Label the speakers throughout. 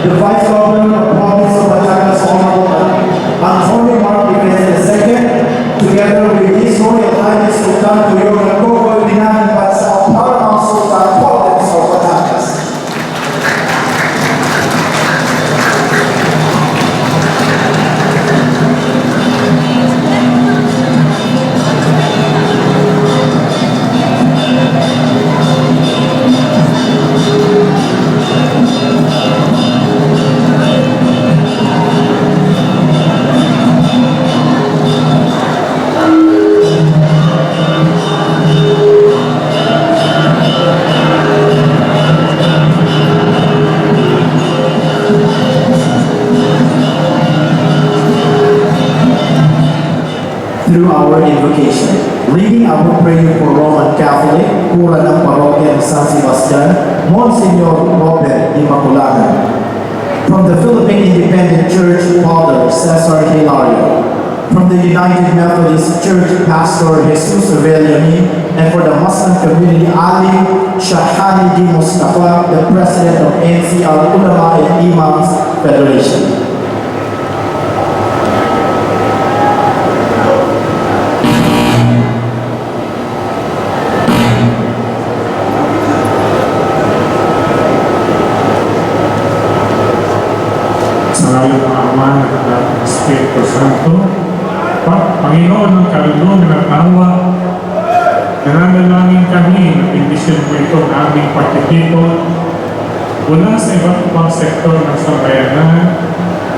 Speaker 1: the Vice Governor of the Province of Batangas, Honorable Antonio Marquez II, together with His Royal Highness Sultan Tuyo Nagogo Binang Bansa Paramount Sultan Province of Batangas. Through our invocation, leading our prayer for Roman Catholic, Cura ng Parokya ng San Sebastian, Monsignor Robert Immaculada. From the Philippine Independent Church, Father Cesar Hilario. From the United Methodist Church, Pastor Jesus Avellani. And for the Muslim community, Ali Shahani Di Mustafa, the President of NCR Ulama and Imams Federation.
Speaker 2: Salamat ng Ama at Espiritu Santo. Panginoon ng kalulong at awa, nananalangin kami na bendisyon mo ito ng aming pagtitipon mula sa iba't ibang sektor ng sambayanan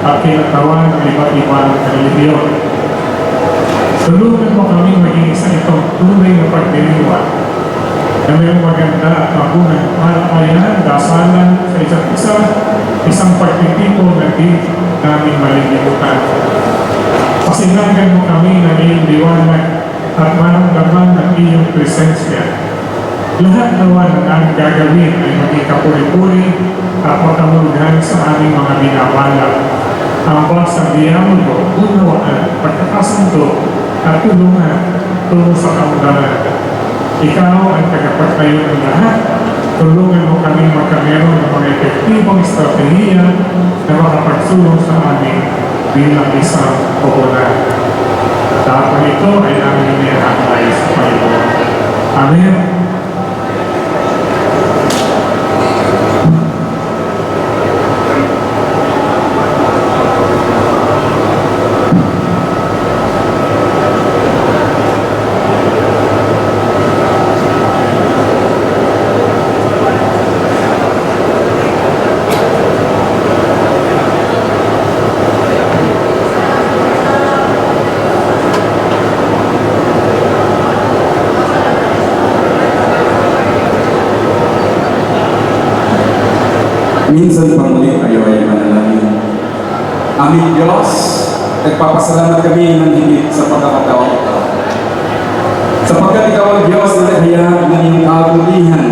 Speaker 2: at kinatawan ng iba't ibang relihiyon. Tulungan mo kami maging isa itong tunay na pagdiriwang na may maganda at mabuhay malayan, dasalan sa isa't isa, isang pagtitipon na di namin malilimutan. Pasinagan mo kami na iyong liwanag at maramdaman ng iyong presensya. Lahat nawa ng aming gagawin ay maging kapuri-puri at makamulgan sa aming mga binabalak. Ang sa diyan mo, unawaan, pagkakasanto at tulungan tungo sa kamudanan. Ikaw ang tagapagtayo ng lahat. Tulungan mo kami magkameron ng mga epektibong estratehiya na makapagsulong sa amin bilang isang komunal. Dapat ito ay aming inihahalay sa Panginoon. Amen.
Speaker 3: Minsan pang muli kayo ay manalangin. Aming Diyos, nagpapasalamat kami ng higit sa pagkakataon ito. Sapagkat ikaw ang Diyos na naghayag ng iyong kabutihan,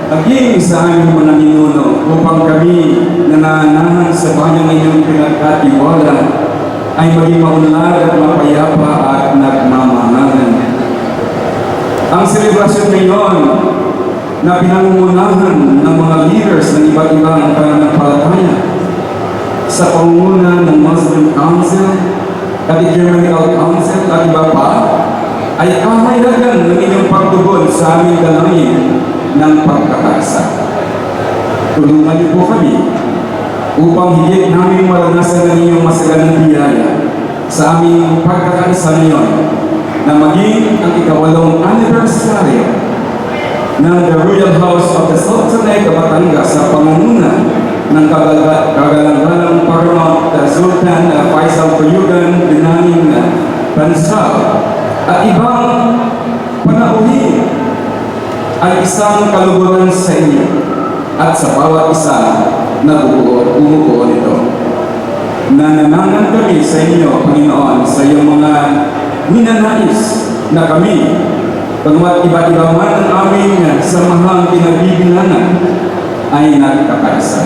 Speaker 3: naging sa aming mga ninuno upang kami nananahan sa bayan ng iyong pinagkatiwala ay maging maunlad at mapayapa at nagmamahalan. Ang selebrasyon ngayon na pinangungunahan ng mga leaders ng iba't ibang pananampalataya sa pangunguna ng Muslim Council at Ecumenical Council at iba pa ay kahayagahan ng inyong pagtugon sa aming dalangin ng pagkakaisa. Tulungan niyo po kami upang higit namin maranasan ng inyong masaganang biyaya sa aming pagkakaisa ngayon na maging ang ikawalong anniversary ng The Royal House of the Sultanate of Batangas sa pangunguna ng kagalang-galang Paramount Sultan Faisal Tuyugan Binangin Bansal at ibang panauhin ay isang kaluguran sa inyo at sa bawat isa na bumubuo nito. Nananangan kami sa inyo, Panginoon, sa iyong mga ninanais na kami pagmat iba-iba man ang aming samahang pinagbibilangan ay nagkakaisa.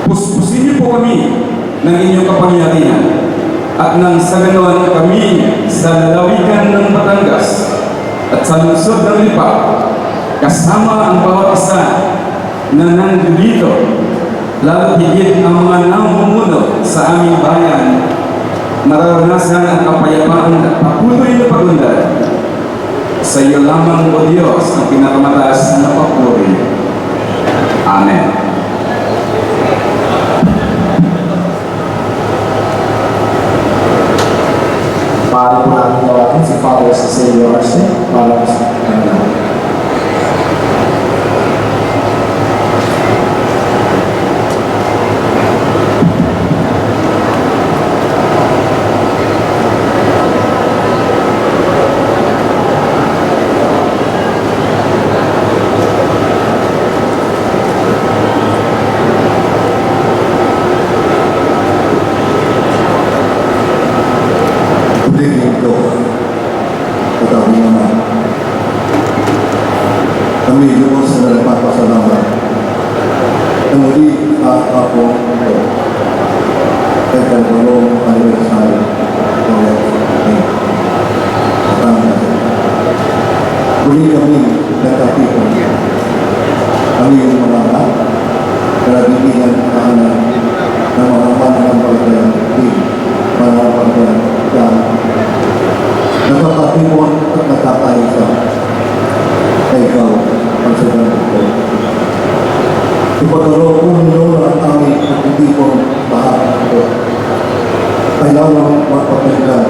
Speaker 3: Puspusin niyo po kami ng inyong kapangyarihan at nang sa ganoon kami sa lalawigan ng Batangas at sa lungsod ng Lipa kasama ang bawat isa na nandito Lalo higit ang mga namumuno sa aming bayan, mararanasan ang kapayapaan at patuloy na pagunlad. Sa iyo lamang, O Diyos, ang pinakamataas na papuri. Amen.
Speaker 1: Maaari po natin tawagin si Father Cecilio Arce para po sa kanila.
Speaker 4: Kami lubos na nagpapasalamat na muli sa ako ito kay Kalbarong Anniversary ng Batangas. Muli kami nagkatipon. Kami yung mga anak na bibigyan kahanan ng mga pananampalatayang team, pananampalatayang yan. Nagkatipon at nagkakaisa na ikaw ang sagang ito. Ipagkaroon po ninyo ang aming pagtitipong lahat ito. Kailangan magpapagdan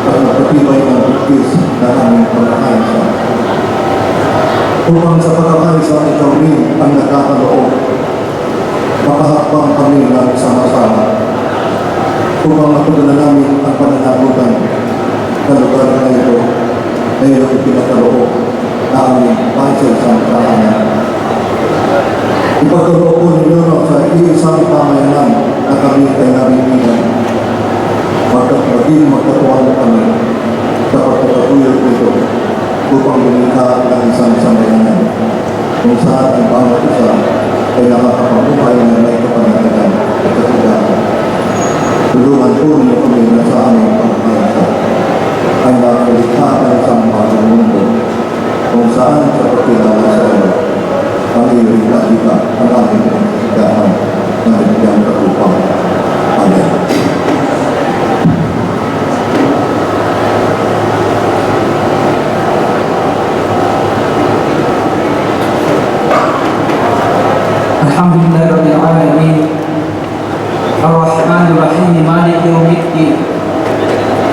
Speaker 4: at magpatibay ng bukis na aming pagkakaisa. Upang sa pagkakaisa ikaw rin ang nagkakaloob, makahakbang kami ng sama-sama. Upang matugunan namin ang pananagutan na lugar na ito na iyong ipinakaloob na aming paisa-isang tahanan. Ipagkaloob po ninyo sa iisang pamayanan na kami ay nabibigyan. Maging magkatuwa kami sa pagkakatuyot nito upang lumika ng isang samayanan kung saan ang bawat isa ay nakakapabuhay ng may kapanatagan at kasigahan. Tulungan po ninyo kami na sa aming pagkakaisa ay nakalikha ng isang bagong mundo kung saan sa pagkilala sa iyo ang iyong nakita ang aming pinagkasigahan na bigyan katupang. Amen.
Speaker 5: Alhamdulillah Rabbil Alamin Ar-Rahman Ar-Rahim Malik Yawmiddin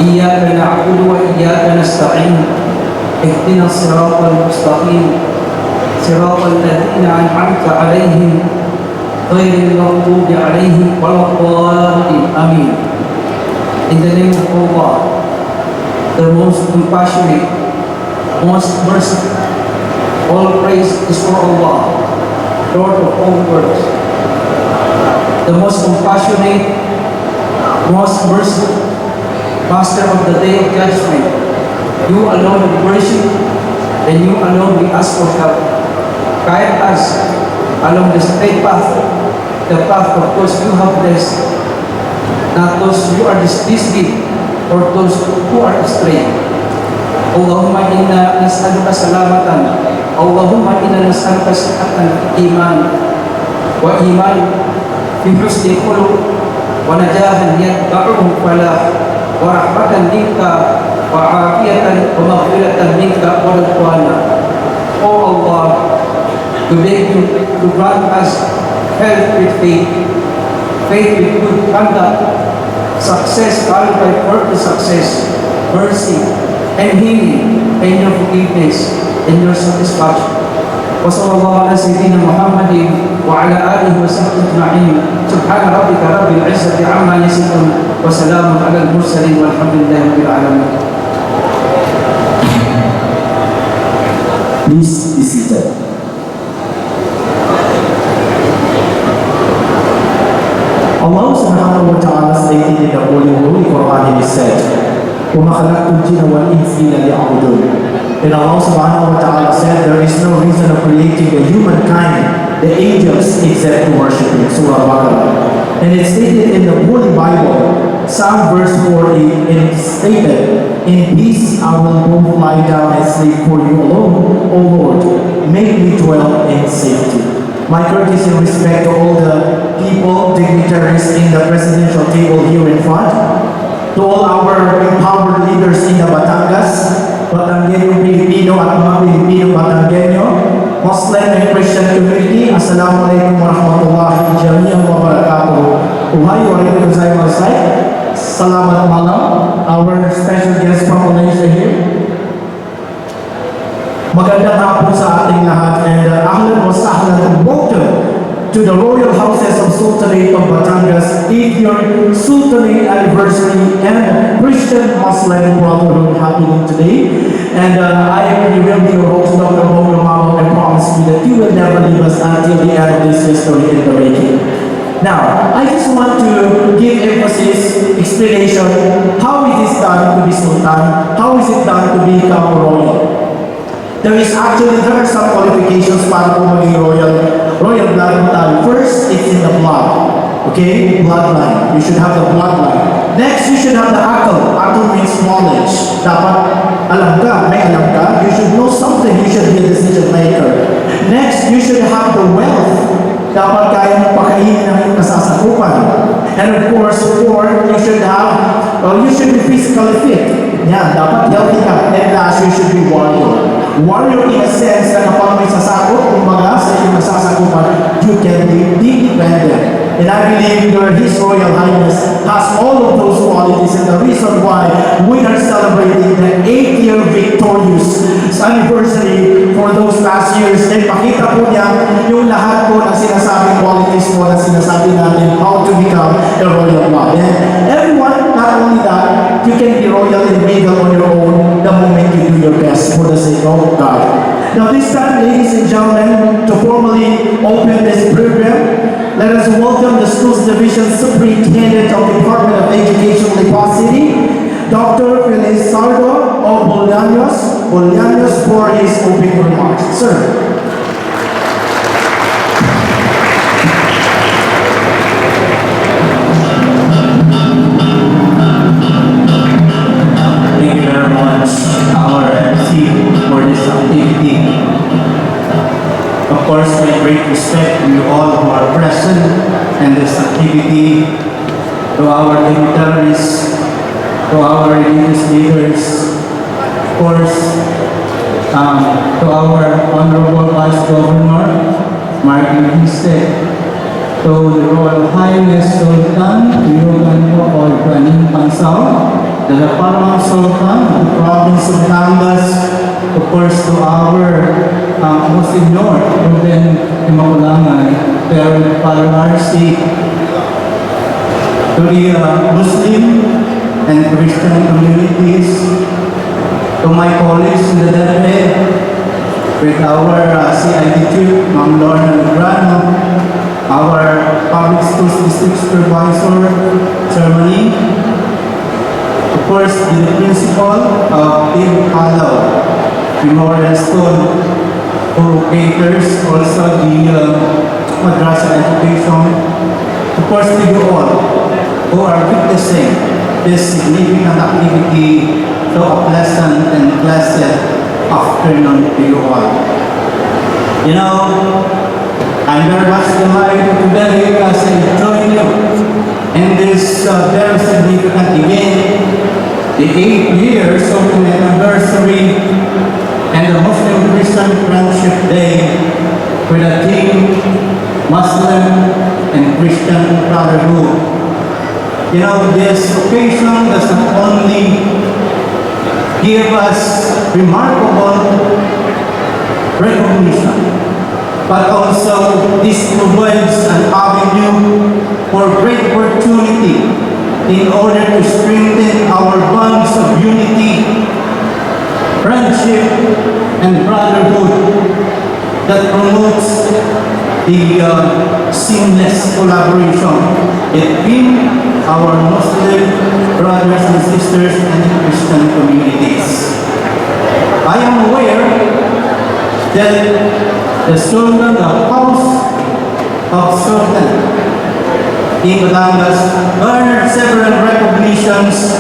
Speaker 5: Iyyaka na'budu wa iyyaka nasta'in Ihdina as-siratal mustaqim Siratal ladzina an'amta 'alaihim ghairil maghdubi 'alaihim waladdallin. Amin. In the name of Allah, the most compassionate, most merciful, all praise is for Allah, Lord of all worlds, the most compassionate, most merciful, Master of the Day of Judgment. You alone we worship, and you alone we ask for help. Guide us along the straight path, the path of those you have blessed, not those you are displeased or those who are astray. Allahumma inna nas'aluka salamatan, Allahumma inna nas'aluka sihhatan iman wa iman fi husni khuluq wa najahan yatba'uhu falah wa rahmatan minka wa afiyatan wa maghfiratan minka wa ridwana. O Allah, to beg you to grant us health with faith, faith with good conduct, success followed by further success, mercy and healing, and your forgiveness and your satisfaction. وصلى الله على سيدنا محمد وعلى آله وصحبه أجمعين. سبحان ربك رب العزة عما يصفون وسلام على المرسلين والحمد لله رب العالمين.
Speaker 1: Please be seated. Allah subhanahu wa ta'ala stated in the Holy Quran, He said, وَمَا خَلَقْتُ الْجِنَّ وَالْإِنسَ إِلَّا لِيَعْبُدُونِ. And Allah subhanahu wa ta'ala said, there is no reason of creating the humankind, the angels, except to worship Him. Surah Al-Baqarah. And it's stated in the Holy Bible, Psalm verse 40, and it's stated, in peace I will both lie down and sleep for you alone, O Lord, make me dwell in safety. My courtesy and respect to all the dignitaries in the presidential table here in front, to all our empowered leaders in the Batangas, Batangueño Pilipino at mga Pilipino Batangueño, Muslim and Christian community, Assalamualaikum warahmatullahi wabarakatuh. Uhayo warahmatullahi wabarakatuh. Salamat malam. Our special guest from Malaysia here. Magandang hapon sa ating lahat and ahlan wa sahlan and welcome to the Royal Houses of Sultanate of Batangas 8th-year Sultanate Anniversary and Christian Muslim Brotherhood happening today. And I will be your host, Dr. Bono Mamo, and promise me that you will never leave us until the end of this history in the making. Now, I just want to give emphasis, explanation, how it is done to be Sultan, how is it done to become royal. There are some qualifications para po maging royal blood mo tayo. First, it's in the blood. Okay? Bloodline. You should have the bloodline. Next, you should have the akal. Akal means knowledge. Dapat may alam ka. You should know something. You should be a decision maker. Next, you should have the wealth. Dapat kaya mo pakainin ang iyong nasasakupan. And of course, fourth, you should be physically fit. Yan, dapat healthy ka. And last, you should be warrior. Warrior in a sense na kapag may sasakot, kumbaga sa iyong nasasakupan, you can be independent. And I believe His Royal Highness has all of those qualities, and the reason why we are celebrating the 8th-year victorious anniversary for those last years. And pakita po niya yung lahat po ng sinasabing qualities po na sinasabi natin how to become a royal blood. And everyone, not only that, you can be royal and regal on your own the moment you do your best for the sake of God. Now this time, ladies and gentlemen, to formally open this program, let us welcome the Schools Division Superintendent of the Department of Education, Lipa City, Dr. Felizardo O. Bolaños for his opening remarks. Sir.
Speaker 6: Thank you very much, our MC, for this activity. Of course, with great respect to you all who are present in this activity, to our dignitaries, to our religious leaders, of course, to our Honorable Vice Governor, Martin Histe, to the Royal Highness Sultan, Yogan or Praning Pansao, the Paramount Sultan of the province of Batangas, of course, to our Monsignor Ruben Imakulangay, Parent Father RC, to the Muslim and Christian communities, to my colleagues in the DepEd, with our CID Chief, Ma'am Lorna Negrano, our Public Schools District Supervisor, Germany, of course, the principal of Team Halaw Memorial School, who caters also the madrasa education. Of course, to you all who are witnessing this significant activity, so a pleasant and blessed afternoon to you all. You know, I'm very much delighted today as I join you in this very significant event, the 8th year Sultanate Anniversary and the Muslim Christian Friendship Day with a theme, Muslim and Christian Brotherhood. You know, this occasion does not only give us remarkable recognition, but also this provides an avenue for great opportunity in order to strengthen our bonds of unity, friendship, and brotherhood that promotes the seamless collaboration between our Muslim brothers and sisters and Christian communities. I am aware that the Sultan, the House of Sultan in Batangas, earned several recognitions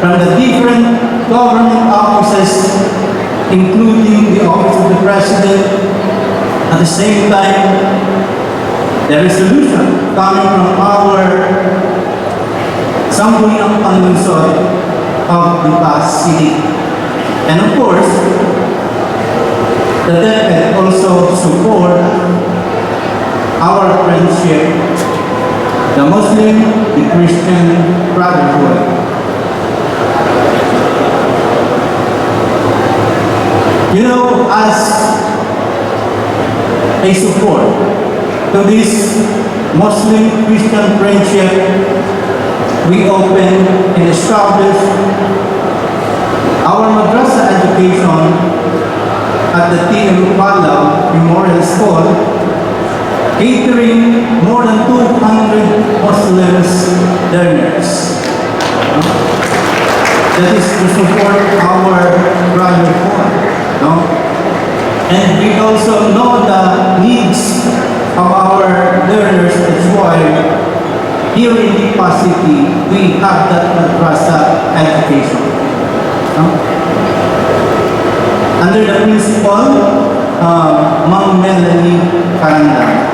Speaker 6: from the different government offices, including the Office of the President. At the same time, the resolution coming from our Sambuinang Panlunsod of the past city. And of course, the DepEd also support our friendship, the Muslim, the Christian Brotherhood. You know, as a support to this Muslim Christian friendship, we open and establish our madrasa education at the T.M. Pala Memorial School, catering more than 200 Muslims learners. That is to support our brotherhood. No? And we also know the needs of our learners. That's why here in Lipa City, we have that madrasa education. No? Under the principal, Ma'am Melanie Caranda.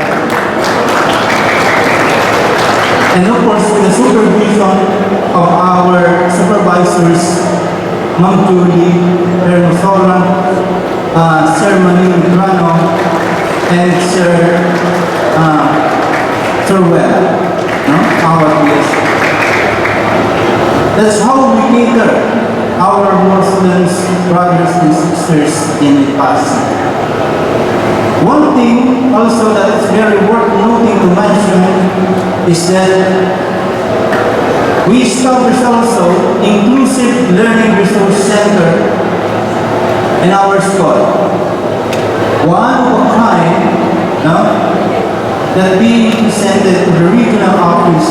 Speaker 6: And of course, with the supervision of our supervisors, Ma'am Julie Hermosola, Sir Manil Grano, and Sir Well, no? Our PS. That's how we cater our Muslims, brothers and sisters in the past. One thing also that is very worth noting to mention is that we establish also inclusive learning resource center in our school. One of a kind, no, that we presented to the regional office,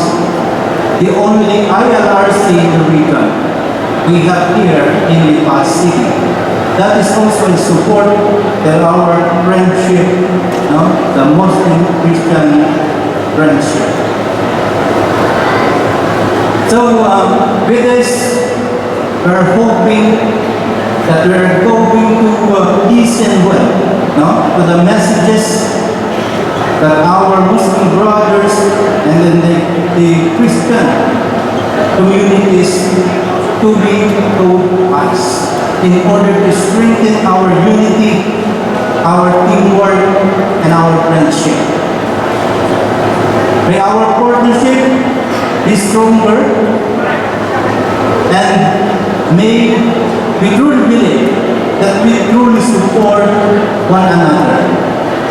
Speaker 6: the only ILRC in the region we have here in Lipa City. That is also in support of our friendship, no, the Muslim-Christian friendship. So with this, we're hoping that we're going to listen well, no, to the messages that our Muslim brothers and then the Christian communities to be told us in order to strengthen our unity, our teamwork, and our friendship. May our partnership be stronger, and may we truly believe that we truly support one another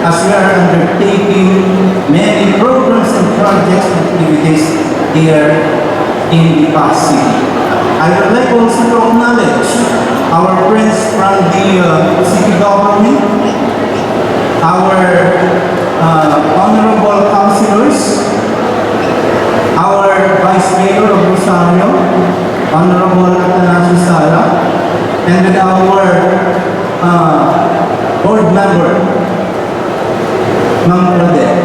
Speaker 6: as we are undertaking many programs and projects and activities here in the past city. I would like also to acknowledge our friends from the city government, our honorable councilors, our Vice Mayor of Rosario, Honorable Atanasio Sala, and with our board member, Ma'am Claudette.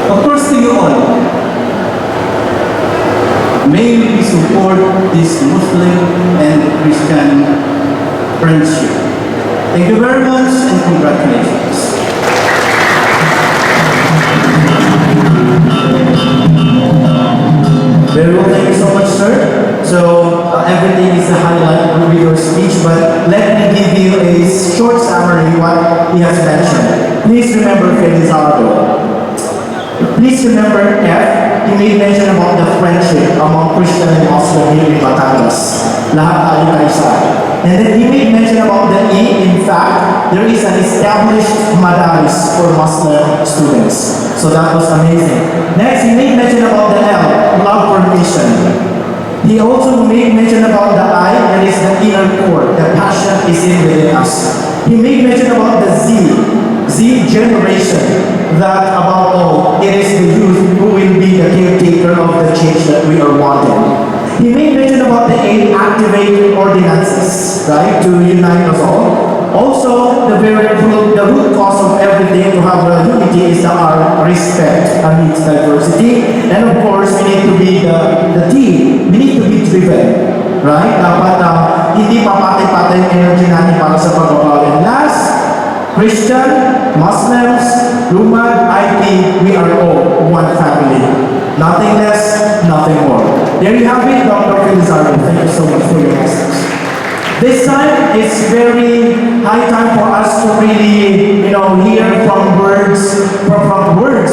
Speaker 6: Of course, to you all, may we support this Muslim and Christian friendship. Thank you very much and congratulations.
Speaker 1: Very well, thank you so much, sir. So, everything is a highlight of your speech, but let me give you a short summary of what he has mentioned. Please remember Felizardo. Please remember F. He made mention about the friendship among Christian and Muslim here in Batangas. Lahat tayo kaisa. And then he made mention about the E. In fact, there is an established madaris for Muslim students. So that was amazing. Next, he made mention about the L, love for mission. He also made mention about the I, that is the inner core. The passion is in within us. He made mention about the Z generation. That about all, it is the youth who will be the caretaker of the change that we are wanting. He made mention about the A, activate ordinances, right, to unite us all. Also, the root cause of everything to have unity is our respect amidst diversity. And of course, we need to be the team. We need to be driven, right? Dapat hindi papatay-patay yung energy natin para sa pagbabago. And last, Christian, Muslims, Roman, IT, we are all one family. Nothing less, nothing more. There you have it, Dr. Felizardo. Thank you so much for your message. This time, it's very high time for us to really, hear from words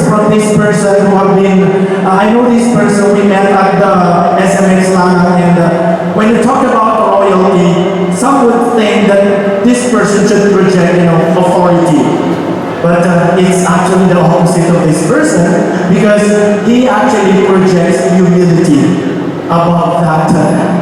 Speaker 1: from this person who have been, I know this person, we met at the SMX Lana, and when you talk about royalty, some would think that this person should project, authority. But it's actually the opposite of this person, because he actually projects humility above that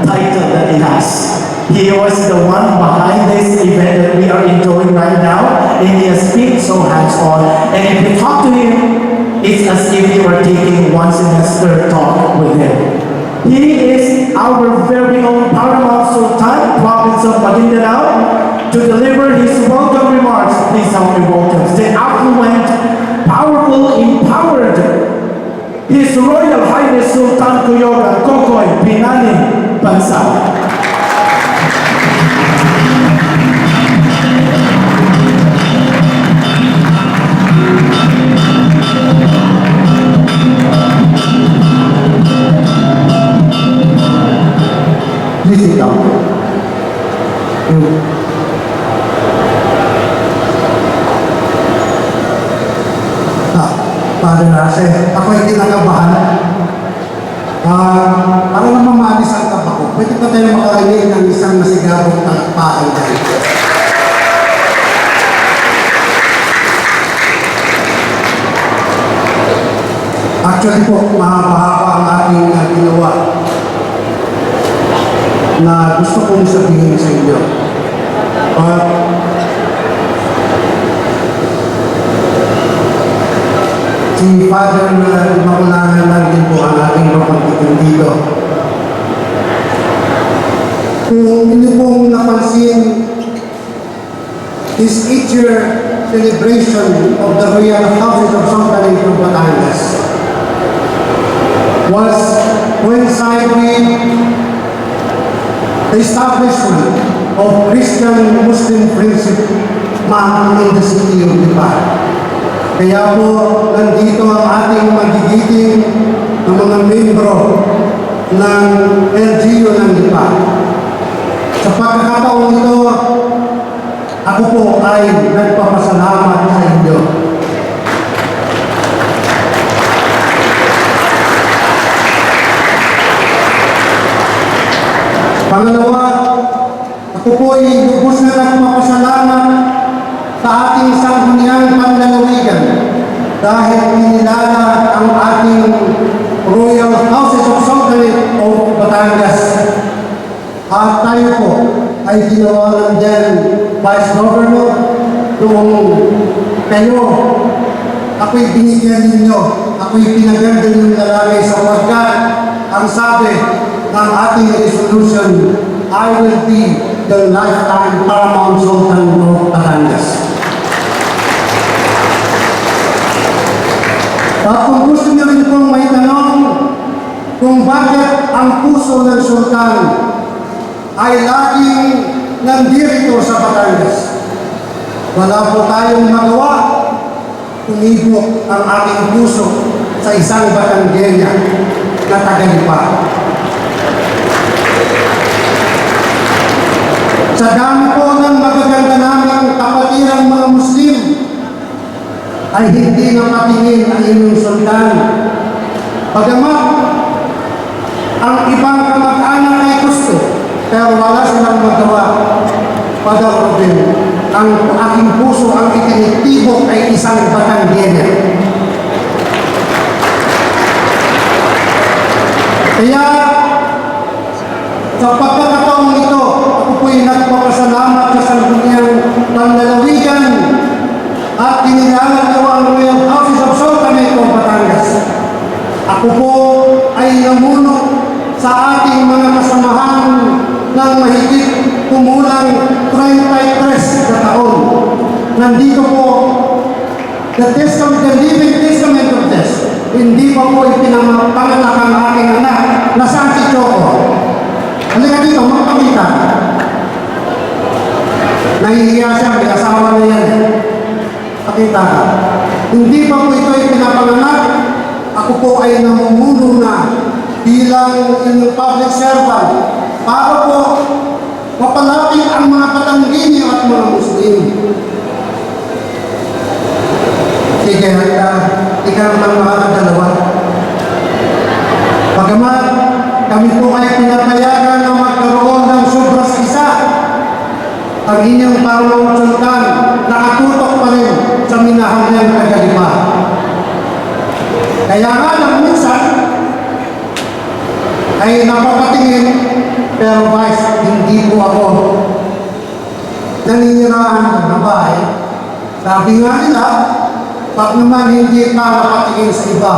Speaker 1: title that he has. He was the one behind this event that we are enjoying right now, and he has been so hands-on. And if you talk to him, it's as if you are taking one semester talk with him. He is our very own Paramount Sultan, province of Maguindanao, to deliver his welcome remarks. Please help me welcome the affluent, powerful, empowered, His Royal Highness Sultan Kuyoga Kokoy Pinani Bansa.
Speaker 4: Please sit down. Padre Nase, ako ay kinakabahan. Para lang mamalis ang kaba ko, pwede pa tayo makarinig ng isang masigabong talakpakan dahil. Actually po, mahaba-haba ang aking ginawa na gusto kong sabihin sa inyo. Si Father Immaculada lang din po ang aking mapagtitin dito. Kung hindi pong napansin, this 8-year celebration of the Royal Houses of Sultanate of Batangas was coincide with the establishment of Christian-Muslim friendship in the city of Lipa. Kaya po, nandito ang ating magigiting ng mga membro ng LGU ng Lipa. Sa pagkakataong ito, ako po ay nagpapasalamat sa inyo. Pangalawa, ako po ay lubos na nagpapasalamat sa ating sangguniang panlalawigan dahil inilala ang ating Royal Houses of Sultanate of Batangas. At tayo po ay ginawalan dyan Vice Governor noong kayo. Ako'y binigyan ninyo, ako'y pinaganda ninyong lalaki sapagkat ang sabi ng ating resolution, I will be the lifetime Paramount Sultan of Batangas. At kung gusto niyo rin pong may tanong kung bakit ang puso ng Sultan ay laging nandito sa Batangas, wala po tayong magawa, umibok ang ating puso sa isang Batanggenya na taga-Lipa. Sa dami po ng magaganda naming kapatirang mga Muslim, ay hindi na patingin ang inyong sultan. Bagamat ang ibang kamag-anak ay gusto, pero wala silang magawa. Padawag din, ang aking puso ang itinitibok ay isang Batanggenya. Kaya, sa pagkakataong ito, ako po'y nagpapasalamat sa sangguniang panlalawigan at kinilala niyo ang Royal Houses of Sultanate of Batangas. Ako po ay namuno sa ating mga kasamahan ng mahigit kumulang 33 na taon. Nandito po, the living testament of this. Hindi pa po ipinapanganak ang aking anak na saan si Choco. Halika dito, magpakita. Nahihiya siya, may asawa na yan.
Speaker 7: Pakita ka. Hindi pa po ito ay pinapanganak. Ako po ay namumuno na bilang inyong public servant para po mapalapit ang mga Batanggini at mga Muslim. Sige, ikaw naman mga dalawa. Bagamat kami po ay pinapayagan na magkaroon ng sobra sa isa, ang inyong Pangulong Sultan nakatutok pa rin sa minahangyang kagalipa. Kaya nga ng minsan ay napapatingin, pero Vice, hindi po ako naninirahan ng bahay. Sabi nga nila, pag naman hindi ka napatingin sa iba,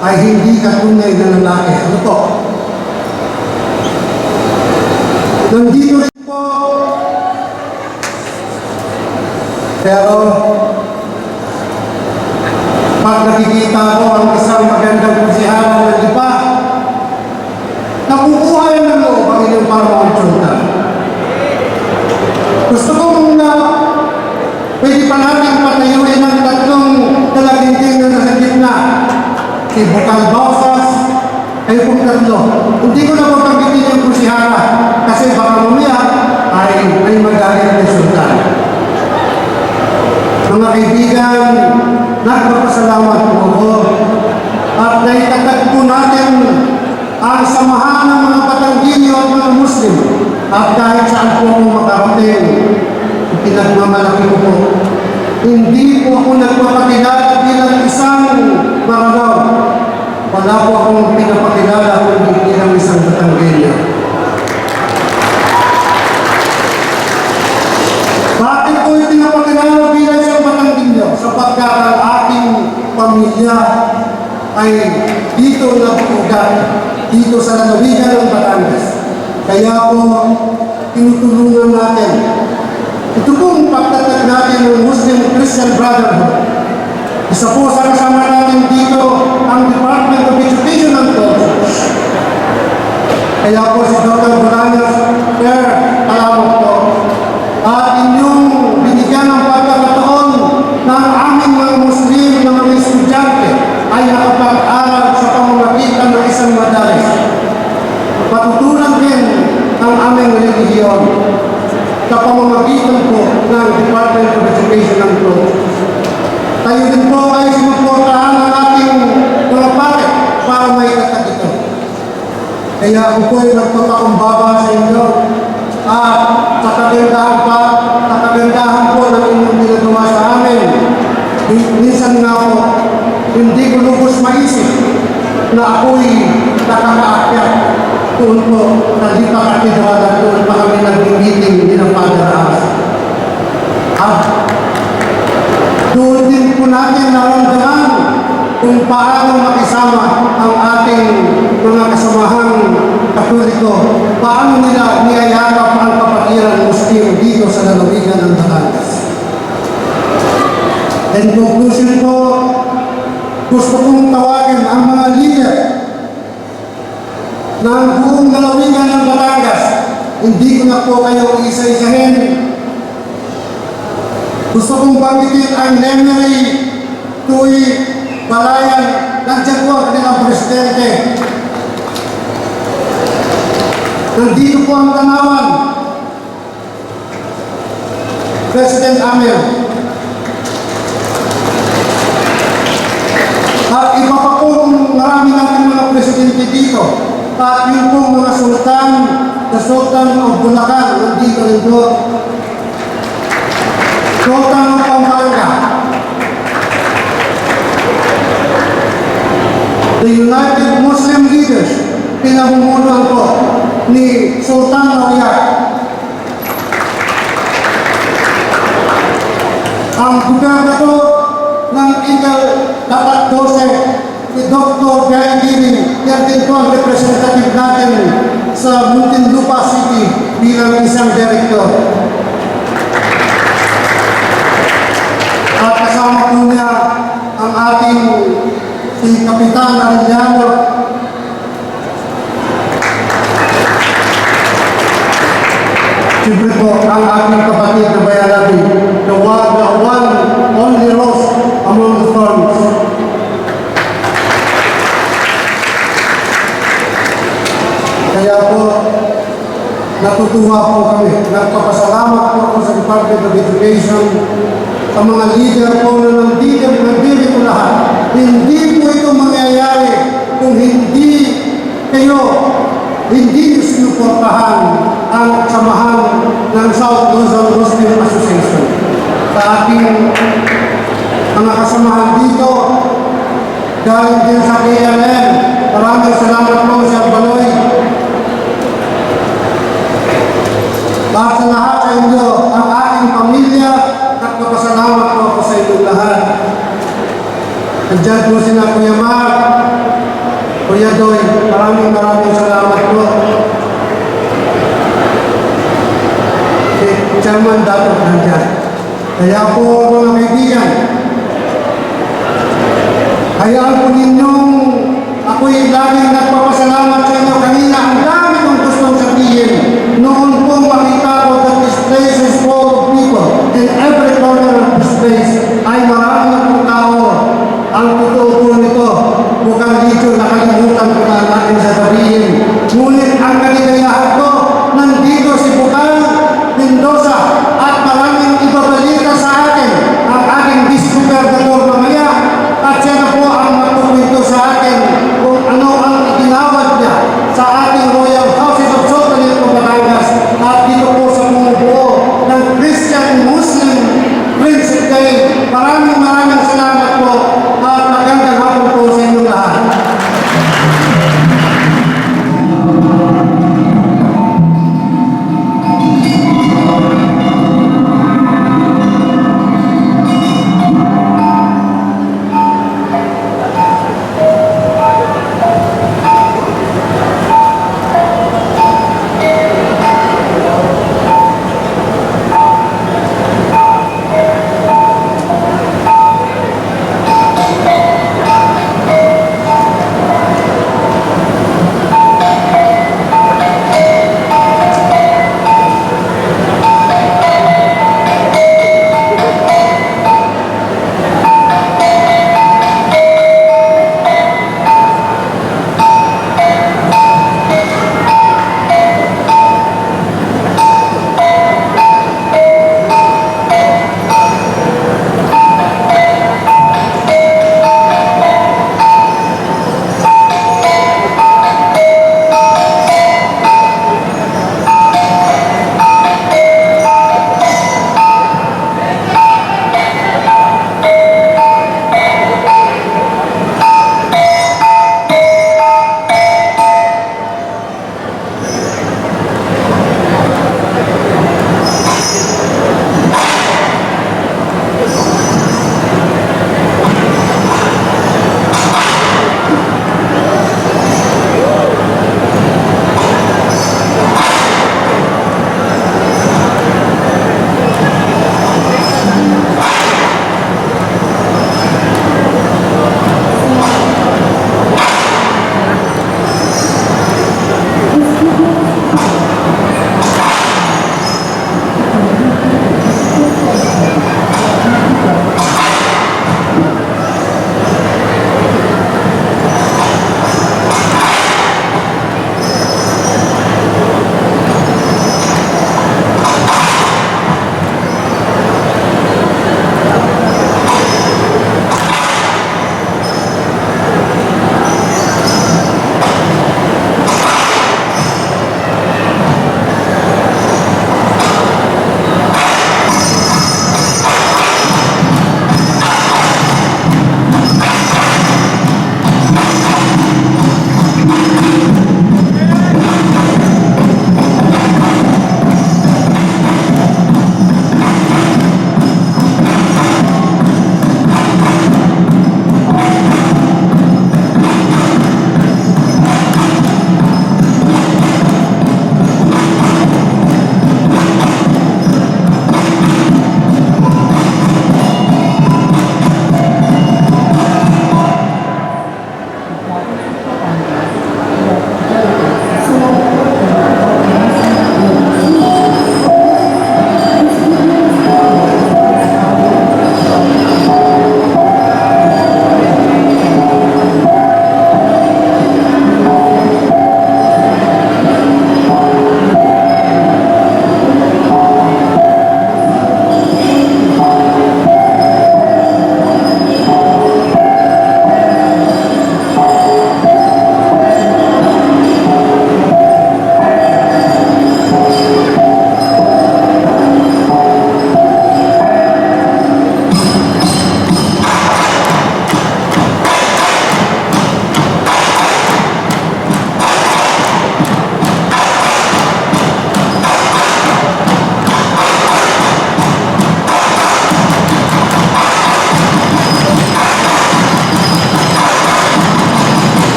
Speaker 7: ay hindi ka tunay na lalaki. Ano po? Nandito rin po, pero pag nakikita ko ang isang magandang konsehalan ng iba, nakukuha ng loob ang inyong Pangulong Sultan. Gusto kong pwede pa natin patayuin ang tatlong dalaginting na nasa gitna. Si Bukal Bausas, kayo pong tatlo. Hindi ko na pagkagitin yung kusihara kasi baka mamaya ay may magalit ng Sultan. Mga kaibigan, nagpapasalamat po ako at naitatag po natin ang samahan ng mga Batanggini at mga Muslim at kahit saan po ako makarating, pinagmamalaki ko po. Hindi po ako nagpapakilala bilang isang Maranao. Wala po akong pinapakilala kundi bilang isang Batanggini. Bakit po yung pinapakilala bilang isang Batanggini? Sapagkat ang ating pamilya ay dito nabuugat, dito sa lalawigan ng Batangas. Kaya po, tinutulungan natin. Ito pong pagtatag natin ng Muslim-Christian Brotherhood. Isa po sa kasama natin dito ang Department of Education and Culture. Kaya po si Dr. Bolaños, Sir, salamat po. At inyong binigyan ng pagkakataon na ang aming mga Muslim na mga estudyante ay nakapag-aral sa pamamagitan ng isang madalis. Patutunan din ang aming relihiyon sa pamamagitan po ng Department of Education and Culture. Tayo din po ay sinuportahan ng ating mga pare para may katag ito. Kaya ako po ay nagpapakumbaba sa inyo at sa kagandahan po ng inyong ginagawa sa amin. Minsan nga po, hindi ko lubos maisip na ako'y nakakaakyat doon po sa Lipa-Katedrala, doon pa kami nag-meeting din ang Father House. At doon din po natin naramdaman kung paano makisama ang ating mga kasamahang Katoliko, paano nila niyayakap ang kapatiran Muslim dito sa lalawigan ng Batangas. In conclusion po, gusto kong tawagin ang mga leader ng buong lalawigan ng Batangas. Hindi ko na po kayo isa-isahin. Gusto kong banggitin ang Lemery Tuy Balayan. Nandiyan po ang kanilang presidente. Nandito po ang Tanawan, President Amir. At iba pa pong marami natin mga presidente dito. At yung pong mga sultan, the Sultan of Bulacan, nandito rin po. Sultan of Pampanga. The United Muslim Leaders, pinamumunuan po ni Sultan Noriak. Ang gobernador ng Ingal Dapat 12, si Dr. Gary Giving, yan din po ang representative natin sa Muntinlupa City bilang isang director. At kasama po niya ang ating si Kapitan Arellano. Siyempre po ang ating kapatid na Bayalabi, the one only Kaya po, natutuwa po kami. Nagpapasalamat po ako sa Department of Education, sa mga leader po na nandito lahat. Hindi po ito mangyayari kung hindi kayo, hindi nyo sinuportahan ang samahan ng South Luzon Muslim Association. Sa ating mga kasamahan dito, galing din sa KLM, maraming salamat po sa Baloy. At sa lahat sa inyo, ang aking pamilya, nagpapasalamat po ako sa inyo lahat. Nandiyan po sila Kuya Mark, Kuya Doy, maraming salamat po. Si Chairman dapat nandiyan. Kaya po mga kaibigan, hayaan po ninyong ako'y laging nagpapasalamat sa inyo. Kanina, ang dami kong gustong sabihin. Noon po makita ko that this place is full of people. In every corner of this place ay marami pong tao. Ang totoo po nito, mukhang dito nakalimutan ko na natin sasabihin. Ngunit ang kaligayahan ko, nandito si Bukal, Mendoza, at maraming ibabalita sa akin. Ang aking Vice-Gobernador mamaya, at siya na po ang magkukwento sa atin kung ano ang itinawag niya sa ating Royal Houses of Sultanate of Batangas at dito po sa bumubuo ng Christian Muslim Friendship Day. Maraming salamat po at magandang hapon po sa inyo lahat.